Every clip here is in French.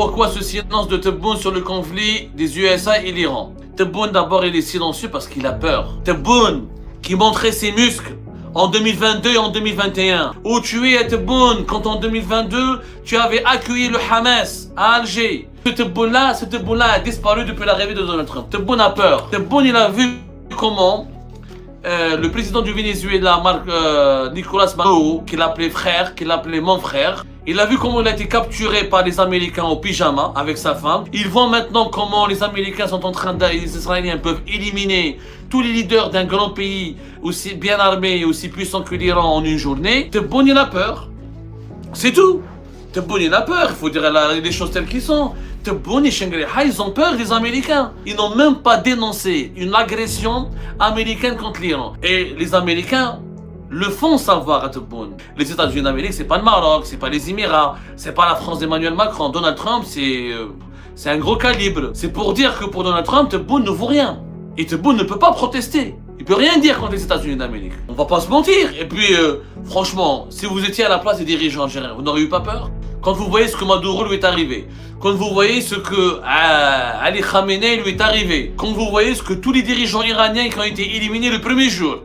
pourquoi ce silence de Tebboune sur le conflit des USA et l'Iran? Tebboune d'abord il est silencieux parce qu'il a peur. Tebboune qui montrait ses muscles en 2022 et en 2021. Où tu es Tebboune quand en 2022 tu avais accueilli le Hamas à Alger. Ce Tebboune-là a disparu depuis l'arrivée de Donald Trump. Tebboune a peur. Tebboune il a vu comment le président du Venezuela, Nicolas Maduro, qu'il appelait frère, qu'il appelait mon frère, il a vu comment il a été capturé par les Américains au pyjama avec sa femme. Il voit maintenant comment les Américains sont en train les Israéliens peuvent éliminer tous les leaders d'un grand pays aussi bien armé et aussi puissant que l'Iran en une journée. Tebboune il a peur. C'est tout. Tebboune il a peur, il faut dire les choses telles qu'elles sont. Tebboune et Shangri-La, ils ont peur des Américains. Ils n'ont même pas dénoncé une agression américaine contre l'Iran. Et les Américains le font savoir à Tebboune. Les États-Unis d'Amérique, c'est pas le Maroc, c'est pas les Émirats, c'est pas la France d'Emmanuel Macron. Donald Trump, c'est un gros calibre. C'est pour dire que pour Donald Trump, Tebboune ne vaut rien. Et Tebboune ne peut pas protester. Il peut rien dire contre les États-Unis d'Amérique. On va pas se mentir. Et puis, franchement, si vous étiez à la place des dirigeants algériens, vous n'auriez eu pas peur? Quand vous voyez ce que Maduro lui est arrivé, quand vous voyez ce que Ali Khamenei lui est arrivé, quand vous voyez ce que tous les dirigeants iraniens qui ont été éliminés le premier jour,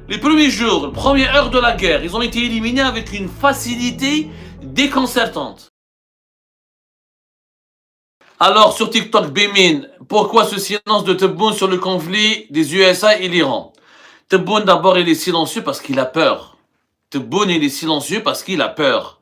la première heure de la guerre, ils ont été éliminés avec une facilité déconcertante. Alors sur TikTok, Bémin, pourquoi ce silence de Tebboune sur le conflit des USA et l'Iran? Tebboune d'abord il est silencieux parce qu'il a peur. Tebboune il est silencieux parce qu'il a peur.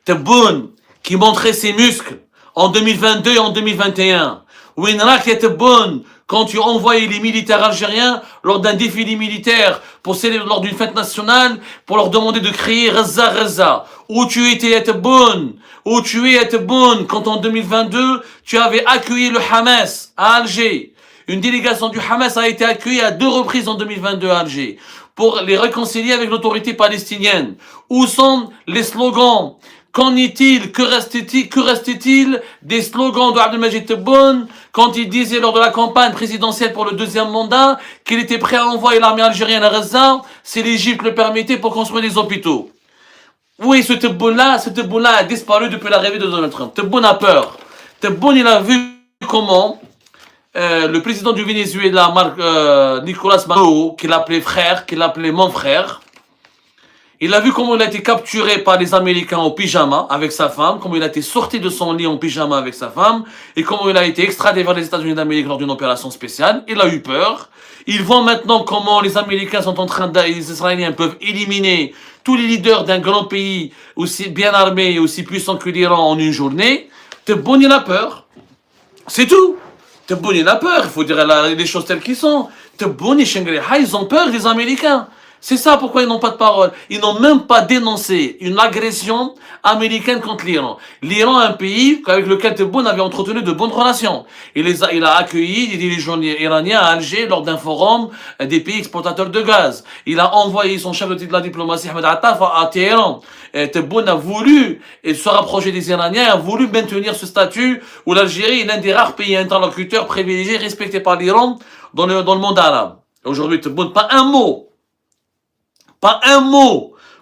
Tebboune qui montrait ses muscles en 2022 et en 2021. Winrak et Tebboune quand tu envoyais les militaires algériens lors d'un défilé militaire pour célébrer lors d'une fête nationale pour leur demander de crier Raza Raza. Où tu étais à Tebboune? Où tu es à Tebboune quand en 2022 tu avais accueilli le Hamas à Alger? Une délégation du Hamas a été accueillie à 2 reprises en 2022 à Alger pour les réconcilier avec l'autorité palestinienne. Où sont les slogans? Qu'en est-il? Que restait-il des slogans de Abdelmajid Tebboune quand il disait lors de la campagne présidentielle pour le 2e mandat qu'il était prêt à envoyer l'armée algérienne à Gaza si l'Égypte le permettait pour construire des hôpitaux? Oui, ce Tebboune-là a disparu depuis l'arrivée de Donald Trump. Tebboune a peur. Tebboune il a vu comment le président du Venezuela, Nicolas Maduro, qu'il appelait frère, qu'il appelait mon frère, il a vu comment il a été capturé par les Américains au pyjama avec sa femme, comment il a été sorti de son lit en pyjama avec sa femme, et comment il a été extradé vers les États-Unis d'Amérique lors d'une opération spéciale. Il a eu peur. Il voit maintenant comment les Américains sont en train les Israéliens peuvent éliminer tous les leaders d'un grand pays aussi bien armé et aussi puissant que l'Iran en une journée. Tebboune il a peur. C'est tout. Tebboune il a peur, il faut dire les choses telles qu'elles sont. Tebboune et Shangri-La, ils ont peur des Américains. C'est ça pourquoi ils n'ont pas de parole. Ils n'ont même pas dénoncé une agression américaine contre l'Iran. L'Iran est un pays avec lequel Tebboune avait entretenu de bonnes relations. Il a accueilli des dirigeants iraniens à Alger lors d'un forum des pays exportateurs de gaz. Il a envoyé son chef de la diplomatie, Ahmed Attaf, à Téhéran. Tebboune a voulu se rapprocher des Iraniens, a voulu maintenir ce statut où l'Algérie est l'un des rares pays interlocuteurs privilégiés, respectés par l'Iran dans le monde arabe. Aujourd'hui, Tebboune, pas un mot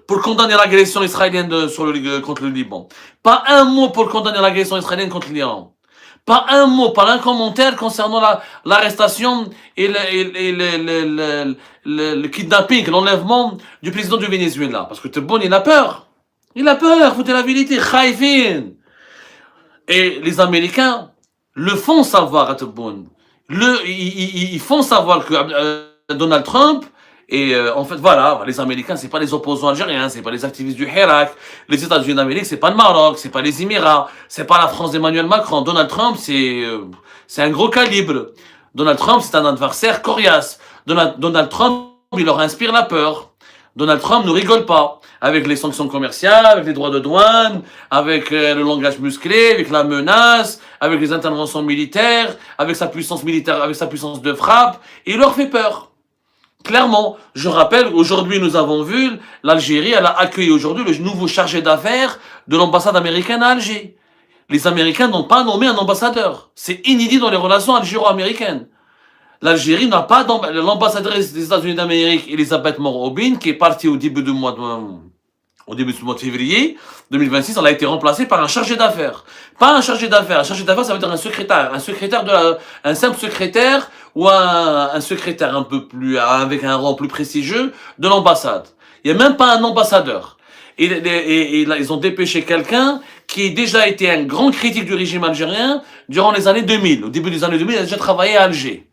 pour condamner l'agression israélienne contre le Liban. Pas un mot pour condamner l'agression israélienne contre l'Iran. Pas un mot, pas un commentaire concernant l'arrestation et le kidnapping, l'enlèvement du président du Venezuela. Parce que Tebboune, il a peur. Il a peur, faut dire la vérité. Khaïfin. Et les Américains le font savoir à Tebboune. Ils font savoir que Donald Trump, et en fait, voilà, les Américains, c'est pas les opposants algériens, c'est pas les activistes du Hirak. Les États-Unis d'Amérique, c'est pas le Maroc, c'est pas les Émirats, c'est pas la France d'Emmanuel Macron. Donald Trump, c'est un gros calibre. Donald Trump, c'est un adversaire coriace. Donald Trump, il leur inspire la peur. Donald Trump ne rigole pas avec les sanctions commerciales, avec les droits de douane, avec le langage musclé, avec la menace, avec les interventions militaires, avec sa puissance militaire, avec sa puissance de frappe. Il leur fait peur. Clairement, je rappelle, aujourd'hui nous avons vu, l'Algérie, elle a accueilli aujourd'hui le nouveau chargé d'affaires de l'ambassade américaine à Alger. Les Américains n'ont pas nommé un ambassadeur. C'est inédit dans les relations algéro-américaines. L'Algérie n'a pas l'ambassadrice des États-Unis d'Amérique, Elisabeth Morobin, qui est partie au début du mois Au début du mois de février 2026, elle a été remplacée par un chargé d'affaires. Pas un chargé d'affaires. Un chargé d'affaires, ça veut dire un secrétaire. Un simple secrétaire ou un secrétaire un peu plus, avec un rang plus prestigieux de l'ambassade. Il n'y a même pas un ambassadeur. Et là, ils ont dépêché quelqu'un qui a déjà été un grand critique du régime algérien durant les années 2000. Au début des années 2000, il a déjà travaillé à Alger.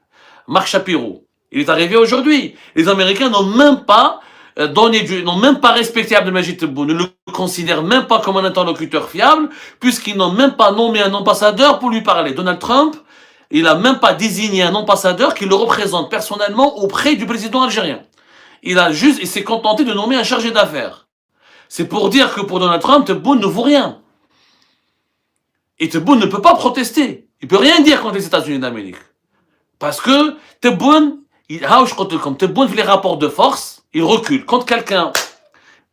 Marc Shapiro. Il est arrivé aujourd'hui. Les Américains n'ont même pas n'ont même pas respecté Abdelmajid Tebboune, ne le considèrent même pas comme un interlocuteur fiable, puisqu'ils n'ont même pas nommé un ambassadeur pour lui parler. Donald Trump, il n'a même pas désigné un ambassadeur qui le représente personnellement auprès du président algérien. Il s'est contenté de nommer un chargé d'affaires. C'est pour dire que pour Donald Trump, Tebboune ne vaut rien. Et Tebboune ne peut pas protester. Il peut rien dire contre les États-Unis d'Amérique. Parce que Tebboune, Tebboune fait les rapports de force, il recule. Quand quelqu'un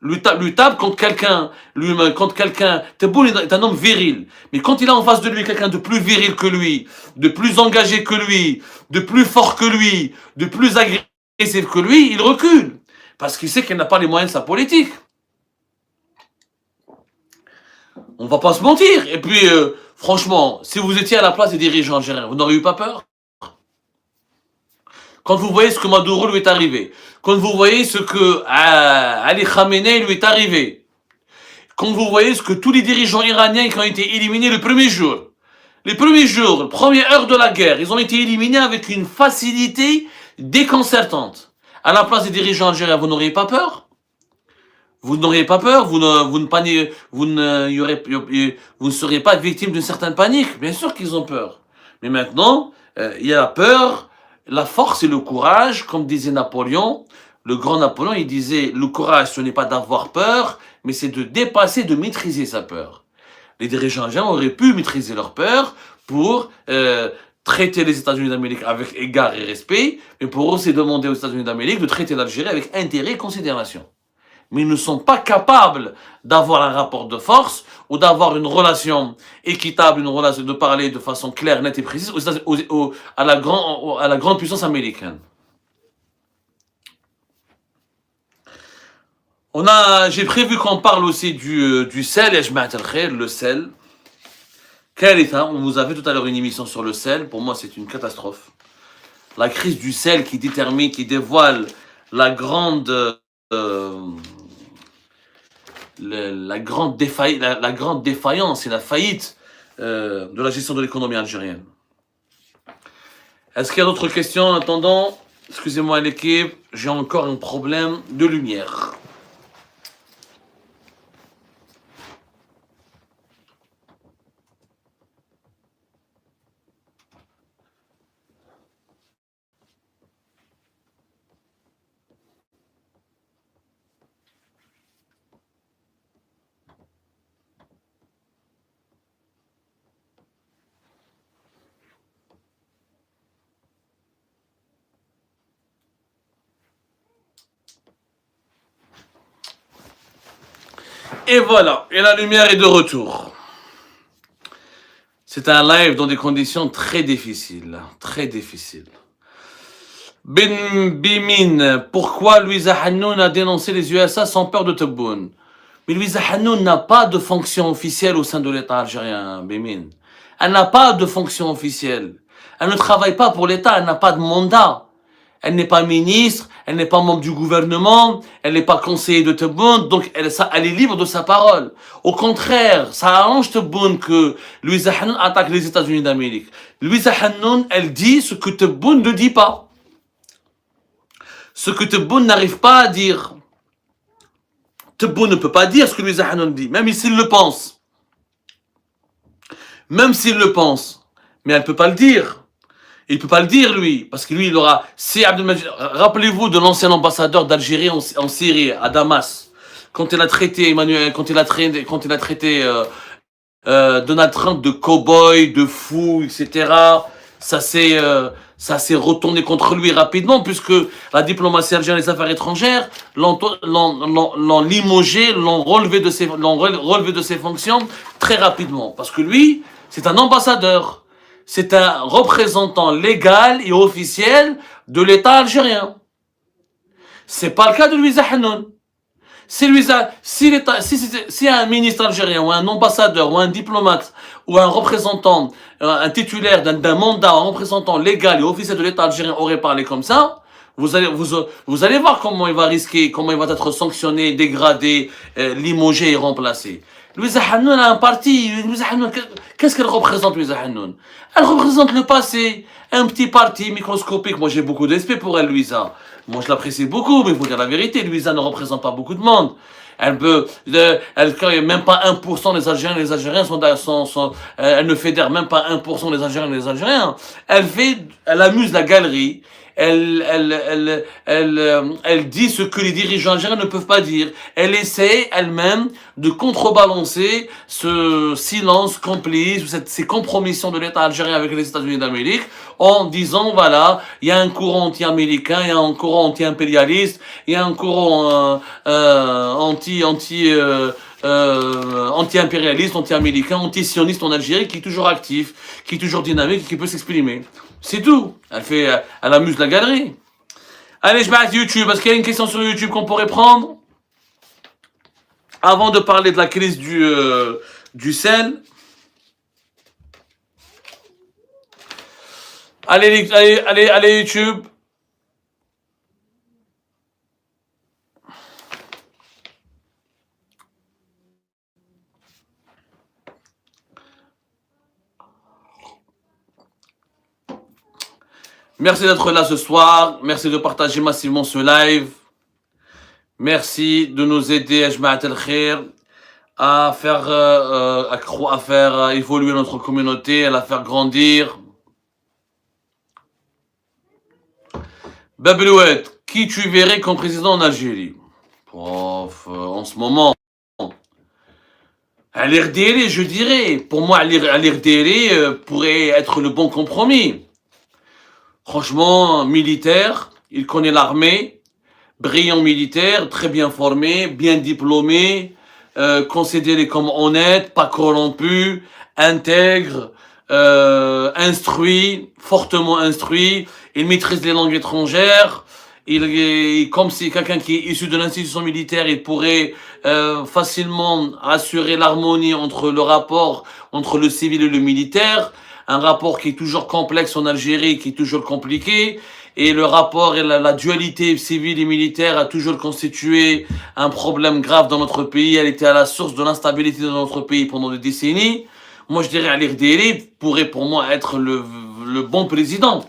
lui tape, quand quelqu'un, Tebboune est un homme viril. Mais quand il a en face de lui quelqu'un de plus viril que lui, de plus engagé que lui, de plus fort que lui, de plus agressif que lui, il recule. Parce qu'il sait qu'il n'a pas les moyens de sa politique. On va pas se mentir. Et puis, franchement, si vous étiez à la place des dirigeants algériens, vous n'auriez eu pas peur? Quand vous voyez ce que Maduro lui est arrivé, quand vous voyez ce que Ali Khamenei lui est arrivé, quand vous voyez ce que tous les dirigeants iraniens qui ont été éliminés le premier jour, la première heure de la guerre, ils ont été éliminés avec une facilité déconcertante. À la place des dirigeants algériens, vous n'auriez pas peur? Vous n'auriez pas peur? Vous ne seriez pas victime d'une certaine panique? Bien sûr qu'ils ont peur. Mais maintenant, il y a la peur. La force et le courage, comme disait Napoléon, le grand Napoléon, il disait, le courage, ce n'est pas d'avoir peur, mais c'est de dépasser, de maîtriser sa peur. Les dirigeants algériens auraient pu maîtriser leur peur pour traiter les États-Unis d'Amérique avec égard et respect, mais pour aussi demander aux États-Unis d'Amérique de traiter l'Algérie avec intérêt et considération. Mais ils ne sont pas capables d'avoir un rapport de force ou d'avoir une relation équitable, une relation de parler de façon claire, nette et précise à la grande puissance américaine. J'ai prévu qu'on parle aussi du sel, et je m'attendrai, le sel. Quel état? On vous a fait tout à l'heure une émission sur le sel. Pour moi, c'est une catastrophe. La crise du sel qui dévoile la grande défaillance et la faillite de la gestion de l'économie algérienne. Est-ce qu'il y a d'autres questions en attendant? Excusez-moi l'équipe, j'ai encore un problème de lumière. Et voilà, et la lumière est de retour. C'est un live dans des conditions très difficiles, très difficiles. Ben Bimin, pourquoi Louisa Hannoun a dénoncé les USA sans peur de Tebboune? Mais Louisa Hannoun n'a pas de fonction officielle au sein de l'État algérien, Bimin. Elle n'a pas de fonction officielle. Elle ne travaille pas pour l'État, elle n'a pas de mandat. Elle n'est pas ministre, elle n'est pas membre du gouvernement, elle n'est pas conseiller de Tebboune, donc elle est libre de sa parole. Au contraire, ça arrange Tebboune que Louisa Hannoun attaque les États-Unis d'Amérique. Louisa Hannoun, elle dit ce que Tebboune ne dit pas. Ce que Tebboune n'arrive pas à dire. Tebboune ne peut pas dire ce que Louisa Hannoun dit, même s'il le pense. Même s'il le pense. Mais elle ne peut pas le dire. Il ne peut pas le dire, lui, parce que lui, il aura... Rappelez-vous de l'ancien ambassadeur d'Algérie en Syrie, à Damas, quand il a traité Donald Trump de cow-boy, de fou, etc. Ça s'est retourné contre lui rapidement, puisque la diplomatie algérienne et les affaires étrangères l'ont limogé, l'ont relevé de ses fonctions très rapidement. Parce que lui, c'est un ambassadeur. C'est un représentant légal et officiel de l'État algérien. C'est pas le cas de Louisa Hannoun. Si un ministre algérien ou un ambassadeur ou un diplomate ou un représentant, un titulaire d'un mandat, un représentant légal et officiel de l'État algérien aurait parlé comme ça, vous allez voir comment il va risquer, comment il va être sanctionné, dégradé, limogé et remplacé. Louisa Hannoun a un parti. Louisa Hannoun, qu'est-ce qu'elle représente, Louisa Hannoun? Elle représente le passé. Un petit parti microscopique. Moi, j'ai beaucoup d'esprit pour elle, Louisa. Moi, je l'apprécie beaucoup, mais il faut dire la vérité. Louisa ne représente pas beaucoup de monde. Elle peut, même pas 1% des Algériens, les Algériens elle ne fédère même pas 1% des Algériens, les Algériens. Elle amuse la galerie. Elle dit ce que les dirigeants algériens ne peuvent pas dire. Elle essaie elle-même de contrebalancer ce silence complice, ces compromissions de l'État algérien avec les États-Unis d'Amérique, en disant voilà, il y a un courant anti-américain, il y a un courant anti-impérialiste, il y a un courant anti-impérialiste, anti-américain, anti-sioniste en Algérie qui est toujours actif, qui est toujours dynamique et qui peut s'exprimer. C'est tout. Elle amuse la galerie. Allez, je m'arrête YouTube. Est-ce qu'il y a une question sur YouTube qu'on pourrait prendre avant de parler de la crise du sel? Allez, YouTube. Merci d'être là ce soir. Merci de partager massivement ce live. Merci de nous aider, Ajma'at al-Khair, à faire évoluer notre communauté, à la faire grandir. Babelouet, qui tu verrais comme président en Algérie? En ce moment, à l'RDL, je dirais. Pour moi, à l'RDL pourrait être le bon compromis. Franchement, militaire, il connaît l'armée, brillant militaire, très bien formé, bien diplômé, considéré comme honnête, pas corrompu, intègre, instruit, fortement instruit, il maîtrise les langues étrangères, comme c'est quelqu'un qui est issu de l'institution militaire, il pourrait facilement assurer l'harmonie entre le rapport entre le civil et le militaire, un rapport qui est toujours complexe en Algérie, qui est toujours compliqué, et le rapport et la dualité civile et militaire a toujours constitué un problème grave dans notre pays. Elle était à la source de l'instabilité de notre pays pendant des décennies. Moi, je dirais Ali Rdély pourrait pour moi être le bon président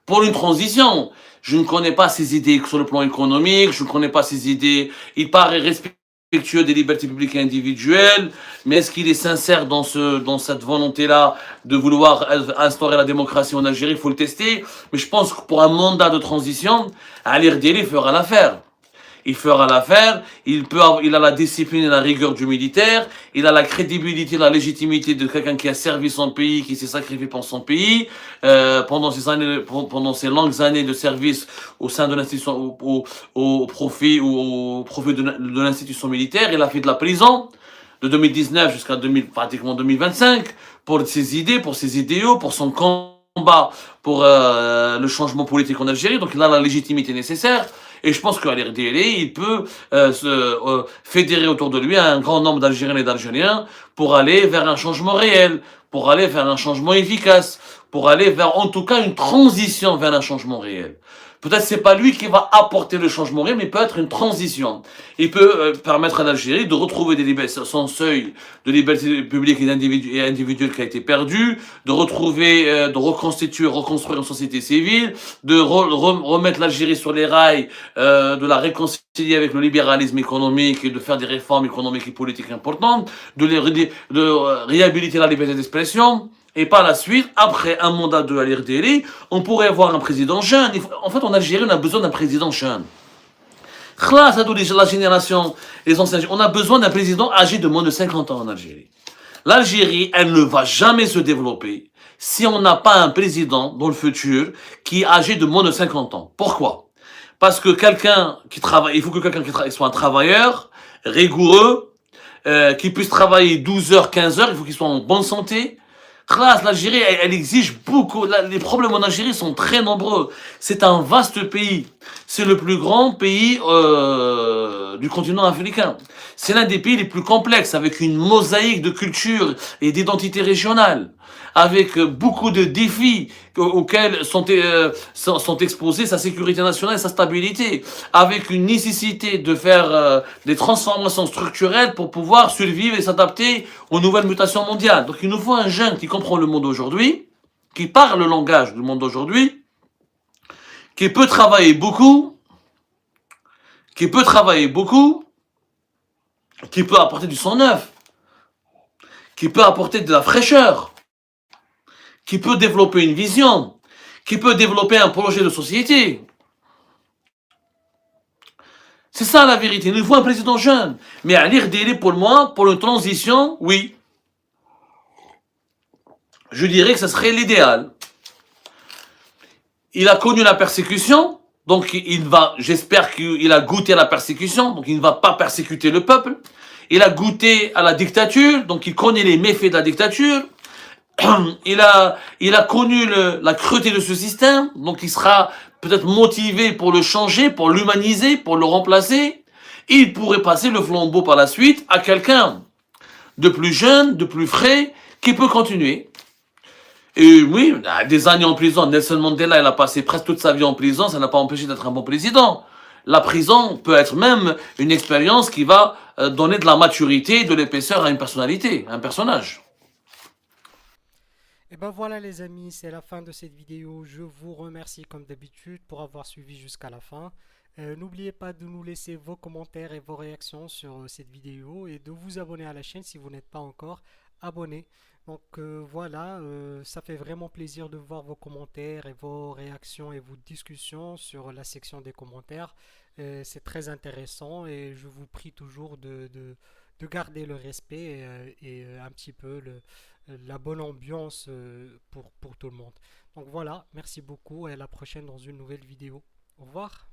pour une transition. Je ne connais pas ses idées sur le plan économique, je ne connais pas ses idées. Il paraît respectueux des libertés publiques et individuelles, mais est-ce qu'il est sincère dans cette volonté-là de vouloir instaurer la démocratie en Algérie? Il faut le tester. Mais je pense que pour un mandat de transition, Ali Rdély fera l'affaire. Il fera l'affaire, il a la discipline et la rigueur du militaire, il a la crédibilité, la légitimité de quelqu'un qui a servi son pays, qui s'est sacrifié pour son pays, pendant ces longues années de service au sein de l'institution, au profit de l'institution militaire. Il a fait de la prison de 2019 jusqu'à pratiquement 2025 pour ses idées, pour ses idéaux, pour son combat pour le changement politique en Algérie. Donc il a la légitimité nécessaire. Et je pense qu'à l'RDL, il peut fédérer autour de lui un grand nombre d'Algériens et d'Algériens pour aller vers un changement réel, pour aller vers un changement efficace, pour aller vers en tout cas une transition vers un changement réel. Peut-être c'est pas lui qui va apporter le changement réel, mais peut-être une transition. Il peut permettre à l'Algérie de retrouver son seuil de liberté publique et individuelle qui a été perdu, de retrouver, de reconstruire une société civile, de remettre l'Algérie sur les rails, de la réconcilier avec le libéralisme économique et de faire des réformes économiques et politiques importantes, de réhabiliter la liberté d'expression. Et par la suite, après un mandat de Ali Rdély, on pourrait avoir un président jeune. En fait, en Algérie, on a besoin d'un président jeune. La génération, les anciens, on a besoin d'un président âgé de moins de 50 ans en Algérie. L'Algérie, elle ne va jamais se développer si on n'a pas un président dans le futur qui est âgé de moins de 50 ans. Pourquoi? Parce que quelqu'un qui travaille, il faut que quelqu'un qui soit un travailleur, rigoureux, qui puisse travailler 12 heures, 15 heures, il faut qu'il soit en bonne santé. Classe, l'Algérie, elle exige beaucoup. Les problèmes en Algérie sont très nombreux. C'est un vaste pays. C'est le plus grand pays du continent africain. C'est l'un des pays les plus complexes, avec une mosaïque de cultures et d'identités régionales, avec beaucoup de défis auxquels sont exposés sa sécurité nationale et sa stabilité, avec une nécessité de faire des transformations structurelles pour pouvoir survivre et s'adapter aux nouvelles mutations mondiales. Donc il nous faut un jeune qui comprend le monde aujourd'hui, qui parle le langage du monde d'aujourd'hui, qui peut travailler beaucoup, qui peut travailler beaucoup, qui peut apporter du sang neuf, qui peut apporter de la fraîcheur, qui peut développer une vision, qui peut développer un projet de société. C'est ça la vérité. Il nous faut un président jeune. Mais à lire des pour moi, pour une transition, oui. Je dirais que ce serait l'idéal. Il a connu la persécution, donc j'espère qu'il a goûté à la persécution, donc il ne va pas persécuter le peuple. Il a goûté à la dictature, donc il connaît les méfaits de la dictature. Il a connu la cruauté de ce système, donc il sera peut-être motivé pour le changer, pour l'humaniser, pour le remplacer. Il pourrait passer le flambeau par la suite à quelqu'un de plus jeune, de plus frais, qui peut continuer. Et oui, des années en prison. Nelson Mandela, il a passé presque toute sa vie en prison, ça n'a pas empêché d'être un bon président. La prison peut être même une expérience qui va donner de la maturité, de l'épaisseur à une personnalité, à un personnage. Et ben voilà les amis, c'est la fin de cette vidéo. Je vous remercie comme d'habitude pour avoir suivi jusqu'à la fin. N'oubliez pas de nous laisser vos commentaires et vos réactions sur cette vidéo et de vous abonner à la chaîne si vous n'êtes pas encore abonné. Donc voilà, ça fait vraiment plaisir de voir vos commentaires et vos réactions et vos discussions sur la section des commentaires. C'est très intéressant et je vous prie toujours de garder le respect et un petit peu la bonne ambiance pour tout le monde. Donc voilà, merci beaucoup et à la prochaine dans une nouvelle vidéo. Au revoir.